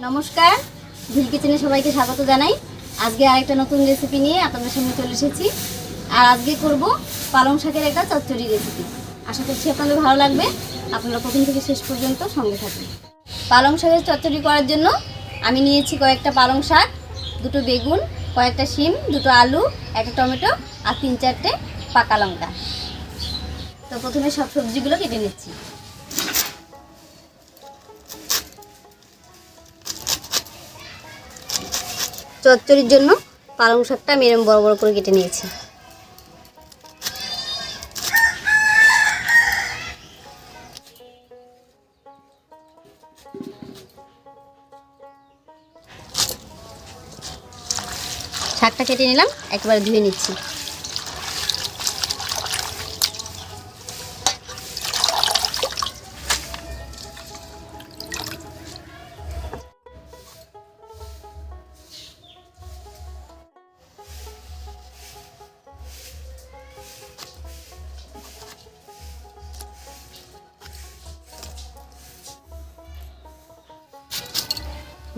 নমস্কার, ভিল কিচেনে সবাইকে স্বাগত জানাই। আজকে আরেকটা নতুন রেসিপি নিয়ে আপনাদের সামনে চলে এসেছি। আর আজকে করব পালং শাকের একটা চচ্চড়ি রেসিপি। আশা করছি আপনাদের ভালো লাগবে। আপনারা প্রথম থেকে শেষ পর্যন্ত সঙ্গে থাকুন। পালং শাকের চচ্চড়ি করার জন্য আমি নিয়েছি কয়েকটা পালং শাক, দুটো বেগুন, কয়েকটা শিম, দুটো আলু, একটা টমেটো আর 3-4টে পাকা লঙ্কা। তো প্রথমে সব সবজিগুলো কেটে নিচ্ছি। চচ্চড়ির জন্য পালং শাকটা আমি এরকম বড় বড় করে কেটে নিয়েছি। শাকটা কেটে নিলাম, একবারে ধুয়ে নিচ্ছি।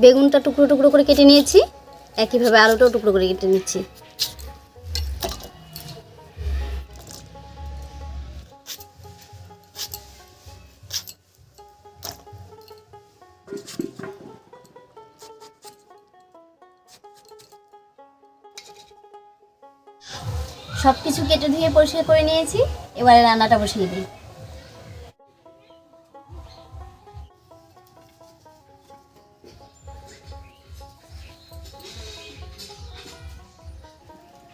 বেগুনটা টুকরো টুকরো করে কেটে নিয়েছি, একইভাবে আলুটাও টুকরো করে কেটে নিচ্ছি। সব কিছু কেটে ধুয়ে পরিষ্কার করে নিয়েছি, এবারে রান্নাটা বসিয়ে দিই।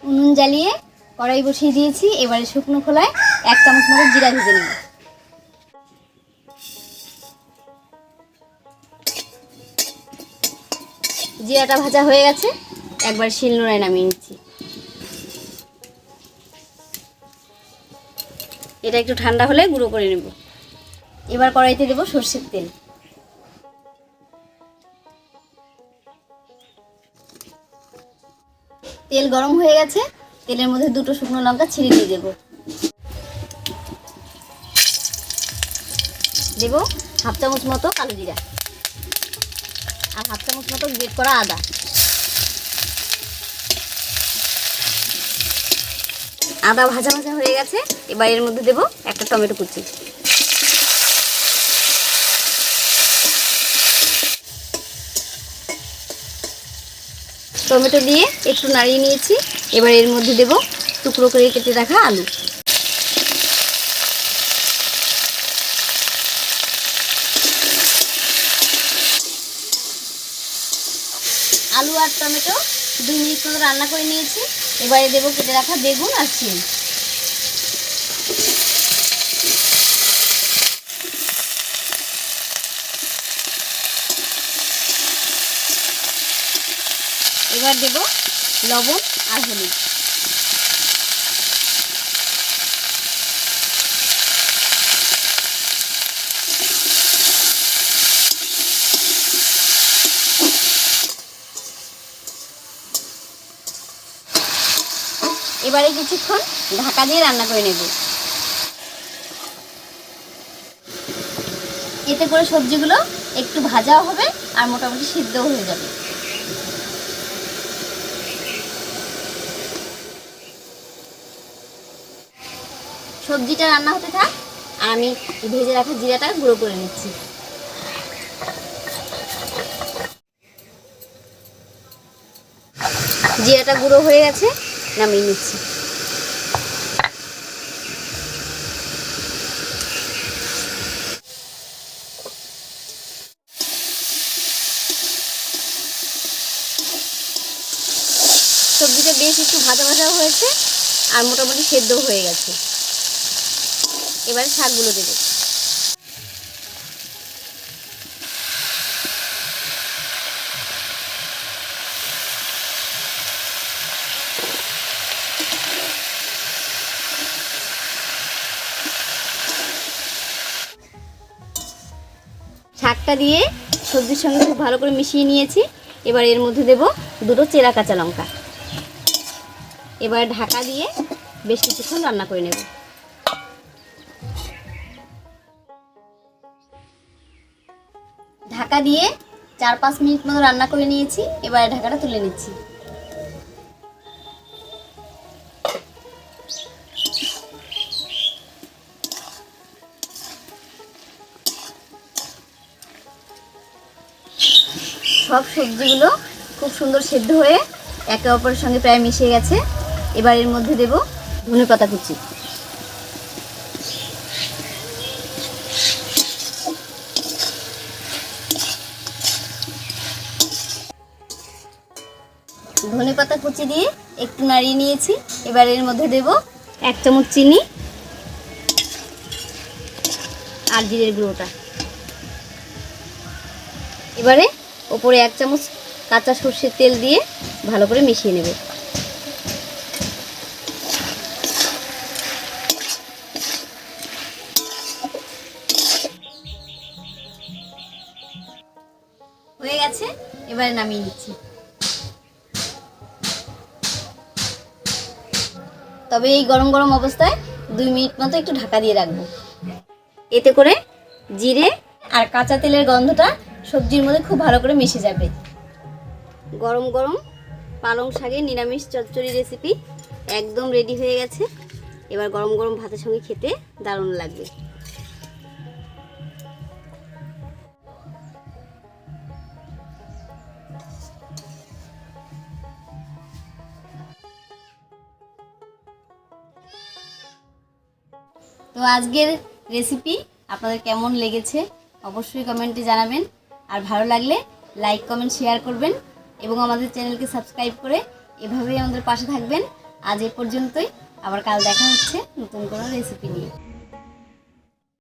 উনুন জ্বালিয়ে কড়াই বসিয়ে দিয়েছি। এবারে শুকনো খোলায় 1 চামচ মতো জিরা ভেজে নেব। জিরাটা ভাজা হয়ে গেছে, একবার শিলনোড়ায় নামিয়ে নিচ্ছি। এটা একটু ঠান্ডা হলে গুঁড়ো করে নেব। এবার কড়াইতে দেব সরষের তেল। তেল গরম হয়ে গেছে, তেলের মধ্যে 2টো শুকনো লঙ্কা ছিঁড়ে দিয়ে দেব। দেব 1/2 চামচ মতো কালো জিরা আর 1/2 চামচ মতো গ্রেট করা আদা। আদা ভাজা ভাজা হয়ে গেছে, এবার এর মধ্যে দেব একটা টমেটো কুচি। টমেটো দিয়ে একটু নাড়িয়ে নিয়েছি, এবার এর মধ্যে দেব টুকরো করে কেটে রাখা আলু। আলু আর টমেটো 2 মিনিট মতো রান্না করে নিয়েছি, এবারে দেব কেটে রাখা বেগুন আর শিম। এবার দেব লবণ আর হলুদ। এবারে কিছুক্ষণ ঢাকা দিয়ে রান্না করে নেব। এতে করে সবজিগুলো একটু ভাজাও হবে আর মোটামুটি সিদ্ধও হয়ে যাবে। সবজিটা রান্না হতে থাক, আর আমি ভেজে রাখা জিরাটা গুঁড়ো করে নিচ্ছি। জিরাটা গুঁড়ো হয়ে গেছে, নামিয়ে নিচ্ছি। সবজিটা বেশ একটু ভাজা ভাজাও হয়েছে আর মোটামুটি সেদ্ধও হয়ে গেছে। এবারে শাকগুলো দেব। শাকটা দিয়ে সবজির সঙ্গে খুব ভালো করে মিশিয়ে নিয়েছি। এবার এর মধ্যে দেব 2টো চেরা কাঁচা লঙ্কা। এবার ঢাকা দিয়ে বেশ কিছুক্ষণ রান্না করে নেব। ঢাকা দিয়ে 4-5 মিনিট মতো রান্না করে নিয়েছি। এবারে ঢাকাটা তুলে নিচ্ছি। সব সবজিগুলো খুব সুন্দর সেদ্ধ হয়ে একে অপরের সঙ্গে প্রায় মিশে গেছে। এবার এর মধ্যে দেব ধনেপাতা কুচি। ধনেপাতা কুচি দিয়ে একটু নাড়িয়ে নিয়েছি। এবার এর মধ্যে দেব 1 চামচ চিনি আর জিরের গুঁড়োটা। এবারে ওপরে 1 চামচ কাঁচা সর্ষের তেল দিয়ে ভালো করে মিশিয়ে নেব। হয়ে গেছে, এবারে নামিয়ে নিচ্ছি। তবে এই গরম গরম অবস্থায় 2 মিনিট মতো একটু ঢাকা দিয়ে রাখবো। এতে করে জিরে আর কাঁচা তেলের গন্ধটা সবজির মধ্যে খুব ভালো করে মিশে যাবে। গরম গরম পালং শাকের নিরামিষ চচ্চড়ি রেসিপি একদম রেডি হয়ে গেছে। এবার গরম গরম ভাতের সঙ্গে খেতে দারুণ লাগবে। তো আজকের রেসিপি আপনাদের কেমন লেগেছে অবশ্যই কমেন্টে জানাবেন। আর ভালো লাগলে লাইক কমেন্ট শেয়ার করবেন এবং আমাদের চ্যানেলকে সাবস্ক্রাইব করে এভাবেই আমাদের পাশে থাকবেন। আজ এ পর্যন্তই, আবার কাল দেখা হচ্ছে নতুন কোনো রেসিপি নিয়ে।